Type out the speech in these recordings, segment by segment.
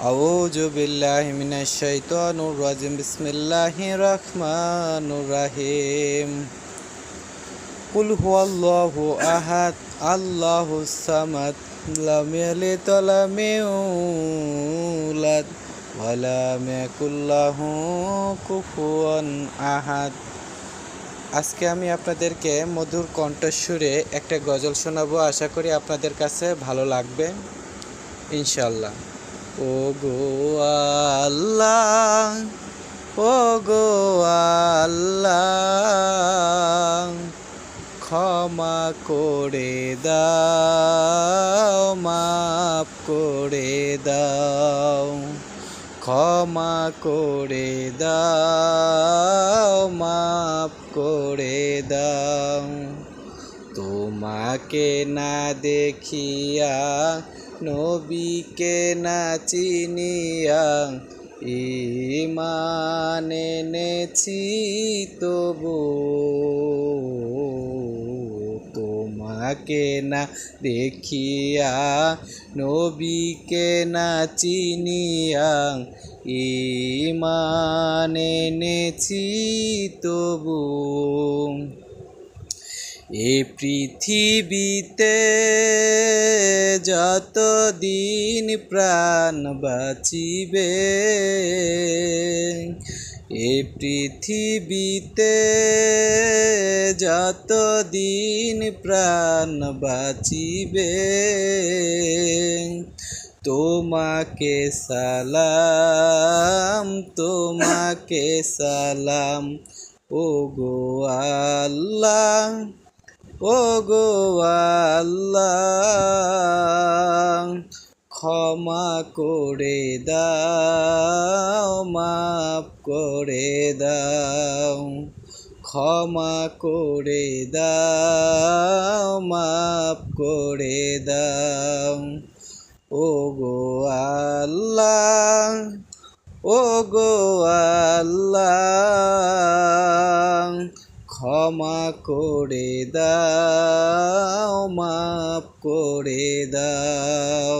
আউযু বিল্লাহি মিনাশ শাইতানির রাজিম। বিসমিল্লাহির রহমানির রহিম। কুল হুয়াল্লাহু আহাদ আল্লাহুস সামাদ লাম ইয়ালিদ ওয়া লাম ইউলাদ ওয়া লাম ইয়াকুল লাহু কুফুয়ান আহাদ। আজকে আমি আপনাদেরকে মধুর কণ্ঠস্বরে একটা গজল শোনাবো। আশা করি আপনাদের কাছে ভালো লাগবে ইনশাল্লাহ। ও গো আল্লাহ, ও গো আল্লাহ, ক্ষমা করে দাও, মাফ করে দাও, ক্ষমা করে দাও, মাফ করে দাও। তোমাকে না দেখিয়া, নবীকে না চিনিয়া, ঈমান এনেছি তবু। তোমাকে না দেখিয়া, নবীকে না চিনিয়া, ঈমান এনেছি তবু। এ পৃথিবীতে যতদিন প্রাণ বাঁচিবে, এ পৃথিবীতে যতদিন প্রাণ বাঁচিবে, তোমাকে সালাম, তোমাকে সালাম। ও গো আল্লাহ, ও গো আল্লাহ, ক্ষমা করে দাও, মাফ করে দাও, ক্ষমা করে দাও, মাফ করে দাও। ও গো আল্লাহ, ও গো আল্লাহ, ক্ষমা করে দাও, মাফ করে দাও,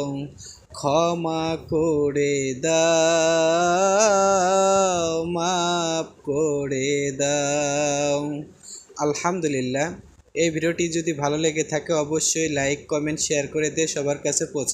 ক্ষমা করে দাও, মাফ করে দাও। আলহামদুলিল্লাহ। এই ভিডিওটি যদি ভালো লেগে থাকে অবশ্যই লাইক, কমেন্ট, শেয়ার করে দিয়ে সবার কাছে পৌঁছে